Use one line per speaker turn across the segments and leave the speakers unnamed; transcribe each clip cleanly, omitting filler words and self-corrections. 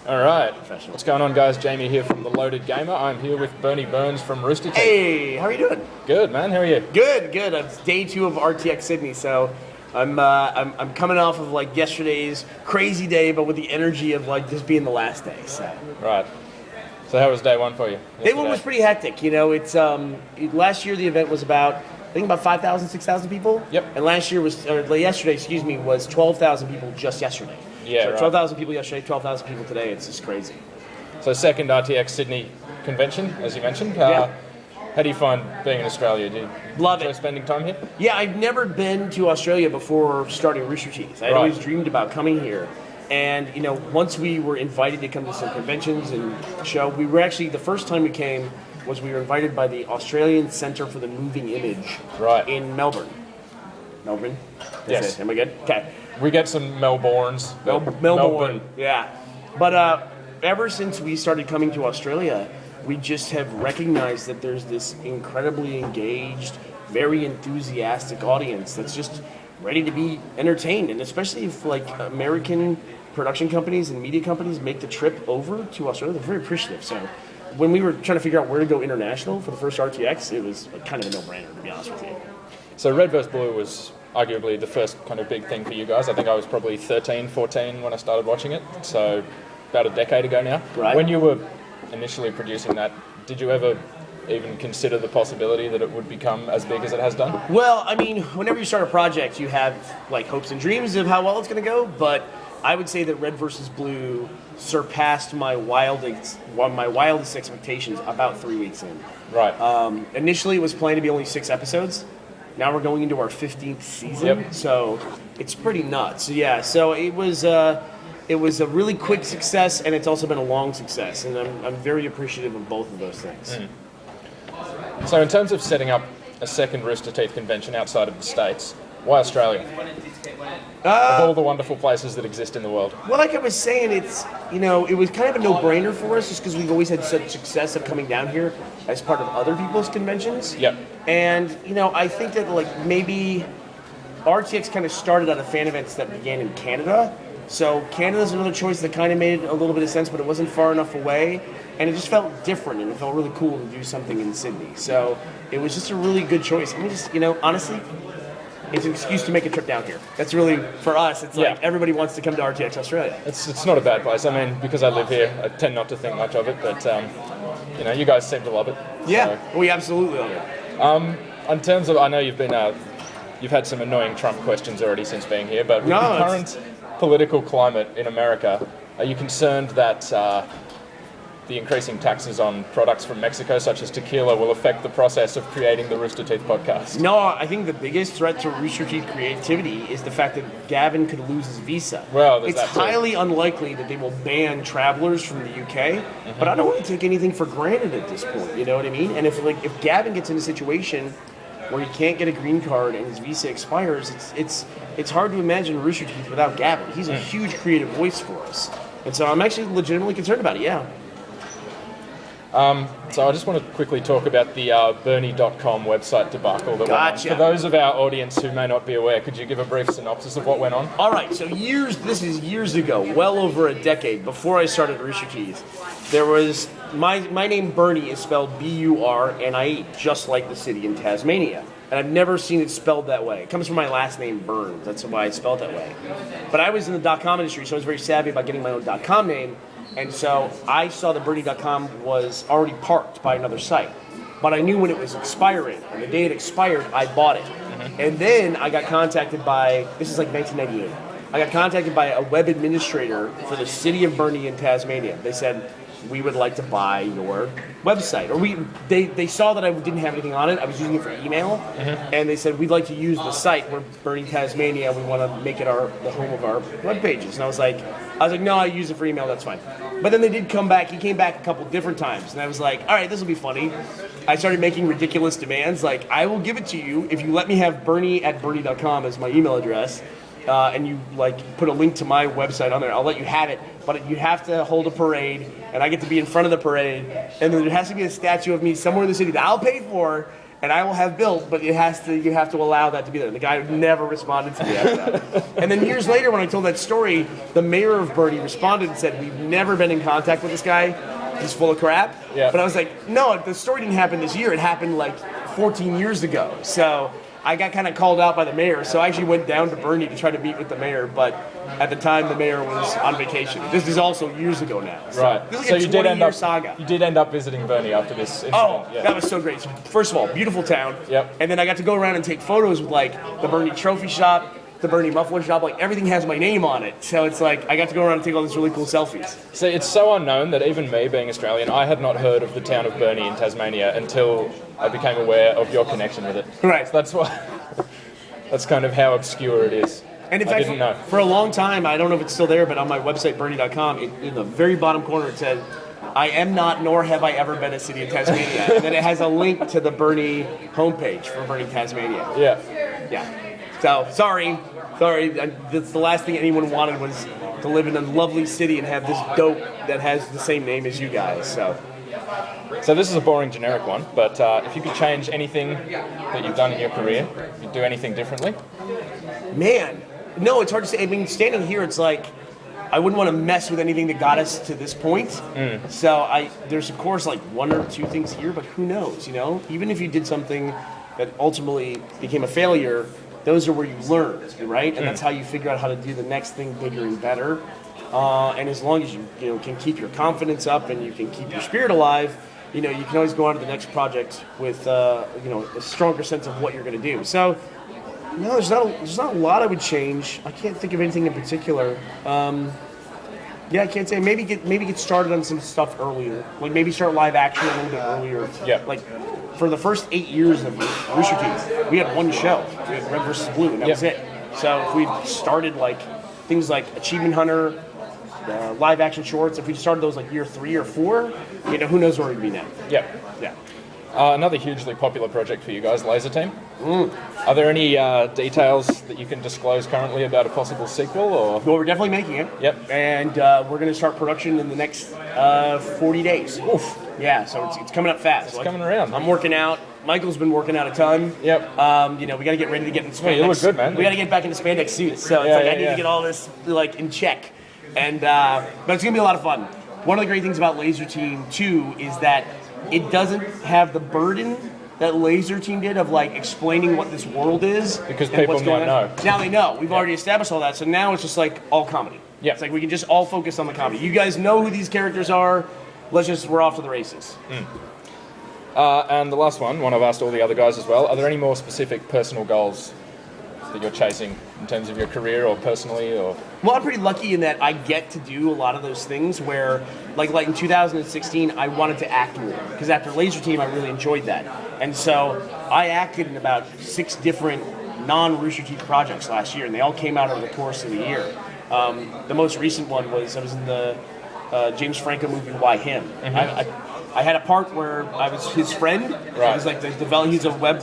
All right. What's going on, guys? Jamie here from The Loaded Gamer. I'm here with Burnie Burns from Rooster Teeth.
Hey, how are you doing?
Good, man. How are you?
Good. It's day 2 of RTX Sydney, so I'm coming off of like yesterday's crazy day, but with the energy of like just being the last day. So.
Right. So how was day 1 for you?
Day 1 was pretty hectic. You know, it's last year the event was about 5,000, 6,000 people.
Yep.
And yesterday was 12,000 people just yesterday.
Yeah,
so
right.
12,000 people yesterday, 12,000 people today. It's just crazy.
So second RTX Sydney convention, as you mentioned.
Yeah.
How do you find being in Australia? Do you
Love
enjoy
it.
spending time here?
Yeah, I've never been to Australia before starting Rooster Teeth. I'd always dreamed about coming here. And, you know, once we were invited to come to some conventions and show, we were actually, the first time we came was we were invited by the Australian Centre for the Moving Image in Melbourne. Melbourne?
Yes.
Am I good? Okay.
We get some Melbournes.
Melbourne. Yeah. But ever since we started coming to Australia, we just have recognized that there's this incredibly engaged, very enthusiastic audience that's just ready to be entertained. And especially if like American production companies and media companies make the trip over to Australia, they're very appreciative. So when we were trying to figure out where to go international for the first RTX, it was kind of a no-brainer, to be honest with you.
So Red vs. Blue was arguably the first kind of big thing for you guys. I think I was probably 13, 14 when I started watching it, so about a decade ago now.
Right.
When you were initially producing that, did you ever even consider the possibility that it would become as big as it has done?
Well, I mean, whenever you start a project, you have like hopes and dreams of how well it's going to go, but I would say that Red vs. Blue surpassed my wildest expectations about 3 weeks in.
Right.
Initially, it was planned to be only 6 episodes. Now we're going into our 15th season, so it's pretty nuts. Yeah, so it was a really quick success, and it's also been a long success, and I'm very appreciative of both of those things.
So in terms of setting up a second Rooster Teeth convention outside of the States, why Australia? Of all the wonderful places that exist in the world.
Well, like I was saying, it was kind of a no-brainer for us just because we've always had such success of coming down here as part of other people's conventions.
Yep.
And, I think that like maybe RTX kind of started out of fan events that began in Canada. So Canada's another choice that kind of made a little bit of sense, but it wasn't far enough away. And it just felt different, and it felt really cool to do something in Sydney. So it was just a really good choice. I mean, just, honestly, it's an excuse to make a trip down here. That's really, for us, it's like everybody wants to come to RTX Australia.
It's not a bad place. I mean, because I live here, I tend not to think much of it, but, you guys seem to love it.
Yeah, so. We absolutely love it.
In terms of, I know you've had some annoying Trump questions already since being here, but with the current political climate in America, are you concerned that the increasing taxes on products from Mexico, such as tequila, will affect the process of creating the Rooster Teeth podcast?
No, I think the biggest threat to Rooster Teeth creativity is the fact that Gavin could lose his visa.
Well,
it's highly unlikely that they will ban travelers from the UK, but I don't want to take anything for granted at this point, you know what I mean? And if Gavin gets in a situation where he can't get a green card and his visa expires, it's hard to imagine Rooster Teeth without Gavin. He's a huge creative voice for us. And so I'm actually legitimately concerned about it, yeah.
So I just want to quickly talk about the Burnie.com website debacle that went on. For those of our audience who may not be aware, could you give a brief synopsis of what went on?
All right, so this is years ago, well over a decade, before I started Rooster Teeth, there was, my name Burnie is spelled B-U-R-N-I-E, just like the city in Tasmania. And I've never seen it spelled that way. It comes from my last name, Burns. That's why it's spelled that way. But I was in the .com industry, so I was very savvy about getting my own .com name. And so I saw that Burnie.com was already parked by another site. But I knew when it was expiring. And the day it expired, I bought it. And then I got contacted by, this is like 1998, I got contacted by a web administrator for the city of Burnie in Tasmania. They said, we would like to buy your website. Or they saw that I didn't have anything on it. I was using it for email. And they said, we'd like to use the site. We're Burnie, Tasmania. We want to make it the home of our web pages. And I was like, no, I use it for email. That's fine. But then they did come back. He came back a couple different times. And I was like, all right, this will be funny. I started making ridiculous demands. Like, I will give it to you if you let me have Burnie@Burnie.com as my email address. And you put a link to my website on there. I'll let you have it, but you have to hold a parade, and I get to be in front of the parade, and then there has to be a statue of me somewhere in the city that I'll pay for, and I will have built, but you have to allow that to be there. The guy never responded to me after that. And then years later, when I told that story, the mayor of Burnie responded and said, "We've never been in contact with this guy. He's full of crap."
Yeah.
But I was like, no, the story didn't happen this year. It happened like 14 years ago. So I got kind of called out by the mayor. So I actually went down to Burnie to try to meet with the mayor. But at the time, the mayor was on vacation. This is also years ago now. So
Right.
This is
So
like a
you did end
20-year
up
saga.
You did end up visiting Burnie after this incident.
Oh,
yeah.
that was so great. So first of all, beautiful town.
Yep.
And then I got to go around and take photos with like the Burnie trophy shop, the Burnie muffler shop. Like everything has my name on it. So it's like I got to go around and take all these really cool selfies.
See, it's so unknown that even me, being Australian, I had not heard of the town of Burnie in Tasmania until I became aware of your connection with it.
Right.
So that's why. That's kind of how obscure it is.
And in
I
fact,
didn't know.
for a long time, I don't know if it's still there, but on my website, Burnie.com, in the very bottom corner, it said, "I am not, nor have I ever been a city in Tasmania." And then it has a link to the Burnie homepage for Burnie, Tasmania.
Yeah.
Yeah. So, sorry. That's the last thing anyone wanted was to live in a lovely city and have this dope that has the same name as you guys.
So this is a boring generic one, but if you could change anything that you've done in your career, you'd do anything differently?
Man, no, it's hard to say. I mean, standing here, it's like I wouldn't want to mess with anything that got us to this point. So there's of course like one or two things here, but who knows? You know, even if you did something that ultimately became a failure, those are where you learn, right? And that's how you figure out how to do the next thing bigger and better. And as long as you can keep your confidence up and you can keep your spirit alive, you can always go on to the next project with a stronger sense of what you're going to do. So. No, there's not a lot I would change. I can't think of anything in particular. I can't say. Maybe get started on some stuff earlier. Like maybe start live action a little bit earlier.
Yeah.
Like for the first 8 years of Rooster Teeth, we had one show. We had Red versus Blue, and that was it. So if we started like things like Achievement Hunter, live action shorts, if we started those like year 3 or 4, who knows where we'd be now.
Yeah.
Yeah.
Another hugely popular project for you guys, Laser Team. Are there any details that you can disclose currently about a possible sequel? Or?
Well, we're definitely making it.
Yep.
And we're going to start production in the next 40 days.
Oof.
Yeah, so it's coming up fast.
It's coming around.
I'm working out. Michael's been working out a ton.
Yep.
We got to get ready to get in spandex.
Yeah, you look good, man.
We got to get back into spandex suits. So it's I need to get all this like in check. And but it's going to be a lot of fun. One of the great things about Laser Team 2 is that it doesn't have the burden that Laser Team did of like explaining what this world is.
Because
and
people
what's going
now
on.
know.
Now they know. We've already established all that. So now it's just like all comedy.
Yeah.
It's like we can just all focus on the comedy. You guys know who these characters are. We're off to the races.
And the last one I've asked all the other guys as well. Are there any more specific personal goals that you're chasing in terms of your career or personally? Or
Well, I'm pretty lucky in that I get to do a lot of those things where, like in 2016, I wanted to act more. Because after Laser Team, I really enjoyed that. And so I acted in about 6 different non-Rooster Teeth projects last year, and they all came out over the course of the year. The most recent one was I was in the James Franco movie Why Him. I had a part where I was his friend.
Right.
I was like he's a web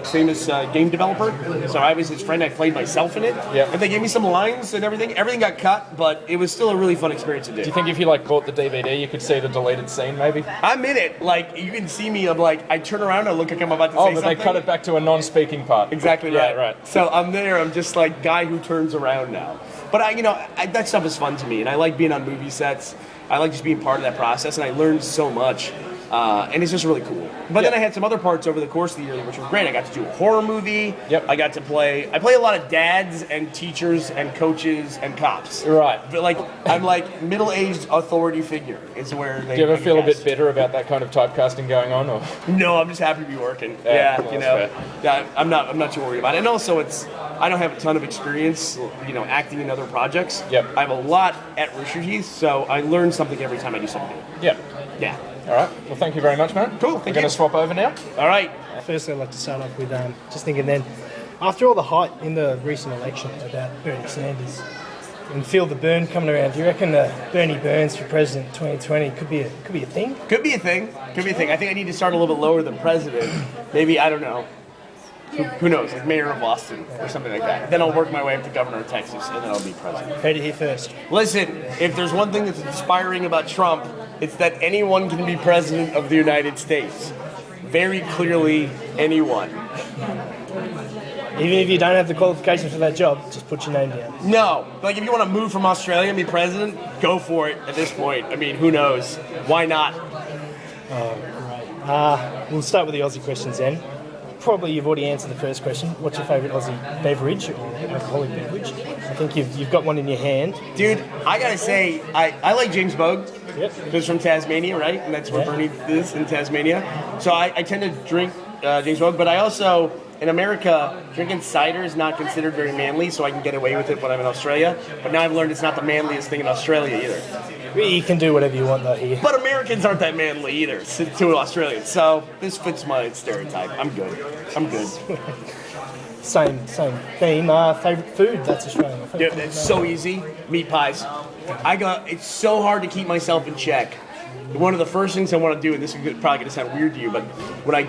famous game developer. So I was his friend. I played myself in it.
Yep.
And they gave me some lines and everything. Everything got cut, but it was still a really fun experience to do.
do you think if you bought the DVD, you could see the deleted scene maybe?
I'm in it. You can see me. I turn around and look like I'm about to say
Oh, but
something.
they cut it back to a non-speaking part.
Exactly
Yeah,
right.
right.
So I'm there. I'm just guy who turns around now. But that stuff is fun to me, and I like being on movie sets. I like just being part of that process, and I learned so much. And it's just really cool. But then I had some other parts over the course of the year which were great. I got to do a horror movie.
Yep.
I play a lot of dads and teachers and coaches and cops.
Right.
But I'm middle-aged authority figure is where they.
Do you ever feel a bit
cast.
bitter about that kind of typecasting going on? Or?
No, I'm just happy to be working.
Yeah,
Yeah,
that's fair.
Yeah, I'm not too worried about it. And also I don't have a ton of experience, acting in other projects.
Yep.
I have a lot at Rooster Teeth, so I learn something every time I do something.
Yeah.
Yeah.
All right. Well, thank you very much, man.
Cool,
We're
thank
going
you.
to swap over now.
All right.
First, I'd like to start off with just thinking then, after all the hype in the recent election about Bernie Sanders and feel the burn coming around, do you reckon Burnie Burns for president 2020 could be a thing?
Could be a thing. I think I need to start a little bit lower than president. Maybe, I don't know. Who knows? Like mayor of Austin or something like that. Then I'll work my way up to governor of Texas, and then I'll be president.
Heard it here first.
Listen, if there's one thing that's inspiring about Trump, it's that anyone can be president of the United States. very clearly anyone.
Even if you don't have the qualifications for that job, just put your name down.
No, like if you want to move from Australia and be president, go for it at this point. I mean, who knows? Why not?
Great. We'll start with the Aussie questions then. Probably you've already answered the first question. What's your favourite Aussie beverage or alcoholic beverage? I think you've got one in your hand.
Dude, I gotta say, I like James Bogue.
Yep.
Who's from Tasmania, right? And that's where Burnie is, in Tasmania. So I tend to drink James Bogue, but I also, in America, drinking cider is not considered very manly, so I can get away with it when I'm in Australia. But now I've learned it's not the manliest thing in Australia either.
You can do whatever you want though here.
But Americans aren't that manly either to Australians, so this fits my stereotype. I'm good.
Same theme. Favourite food? That's Australian.
Dude, it's so easy. Meat pies. It's so hard to keep myself in check. One of the first things I want to do, and this is probably going to sound weird to you, but when I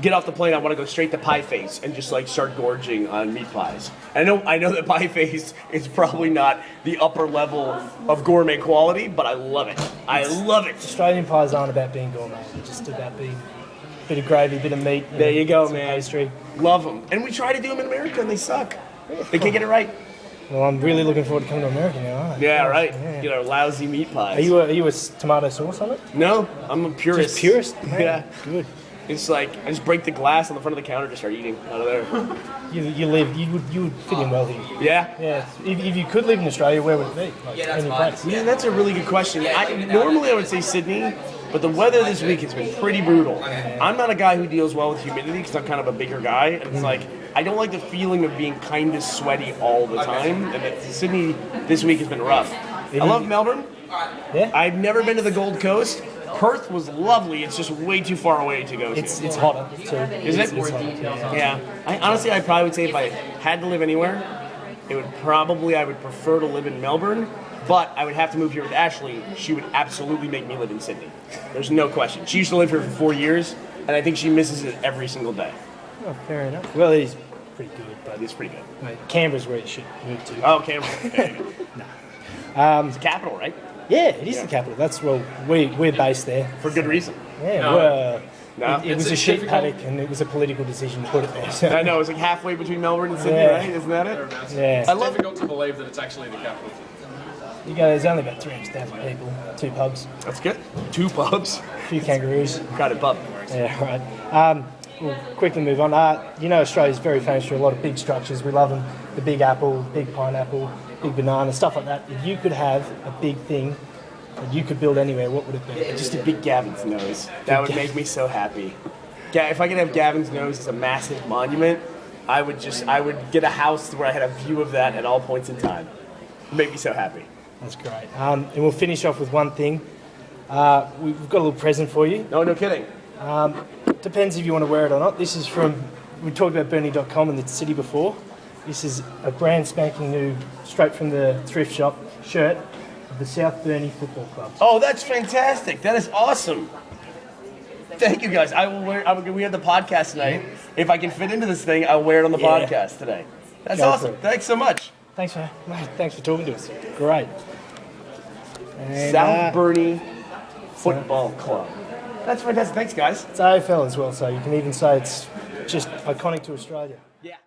get off the plane, I want to go straight to Pie Face and just like start gorging on meat pies. I know that Pie Face is probably not the upper level of gourmet quality, but I love it. I love it.
Australian pies aren't about being gourmet; they're just about being a bit of gravy, a bit of meat.
There you go, man.
Pastry.
Love them, and we try to do them in America, and they suck. They can't get it right.
Well, I'm really looking forward to coming to America now, aren't I?
Yeah, right.
Yeah.
You know, lousy meat pies.
Are you a tomato sauce on it?
No, I'm a purist.
Just purist?
Yeah.
Good.
It's like I just break the glass on the front of the counter, just start eating out of there.
You would fit in well here.
Yeah.
Yeah. If you could live in Australia, where would it be? Like, any place?
Man, that's a really good question. Normally I would say Sydney, but the weather this week has been pretty brutal. I'm not a guy who deals well with humidity because I'm kind of a bigger guy. And it's like, I don't like the feeling of being kind of sweaty all the time. And Sydney this week has been rough. I love Melbourne.
Yeah.
I've never been to the Gold Coast. Perth was lovely. It's just way too far away to go to.
It's hotter too.
Is it?
It's hotter, yeah.
Yeah. Honestly, I probably would say if I had to live anywhere, I would prefer to live in Melbourne, but I would have to move here with Ashley. She would absolutely make me live in Sydney. There's no question. She used to live here for 4 years, and I think she misses it every single day.
Oh, fair enough. Well, it is pretty good, but
It's pretty good.
mate, Canberra's where you should move to.
Oh, Canberra. There you go. It's the capital, right?
Yeah, it is the capital. That's we're based there.
For good reason.
Yeah,
No.
it was a sheep paddock, and it was a political decision to put it there. So.
I know, it's like halfway between Melbourne and Sydney,
Yeah.
right? Isn't that it?
Yeah,
I love it.
Difficult to believe that it's actually the capital.
there's only about 300,000 people, 2 pubs,
That's good. 2 pubs.
a few kangaroos.
Got it, pub.
Yeah, right. We'll quickly move on. Australia's very famous for a lot of big structures. We love them. The big apple, big pineapple, big banana, stuff like that. If you could have a big thing that you could build anywhere, what would it be?
Just a big Gavin's nose. That would make me so happy. If I could have Gavin's nose as a massive monument, I would get a house where I had a view of that at all points in time. It'd make me so happy.
That's great. And we'll finish off with one thing. We've got a little present for you.
No kidding.
Depends if you want to wear it or not. This is we talked about Burnie.com and the city before. This is a brand spanking new, straight from the thrift shop, shirt of the South Burnie Football Club.
Oh, that's fantastic. That is awesome. Thank you, guys. I will wear. We have the podcast tonight. If I can fit into this thing, I'll wear it on the podcast today. That's awesome. Thanks so much.
Thanks for talking to us. Great. And,
South Burnie Football Club. That's fantastic. Thanks, guys.
It's AFL as well, so you can even say it's just iconic to Australia.
Yeah.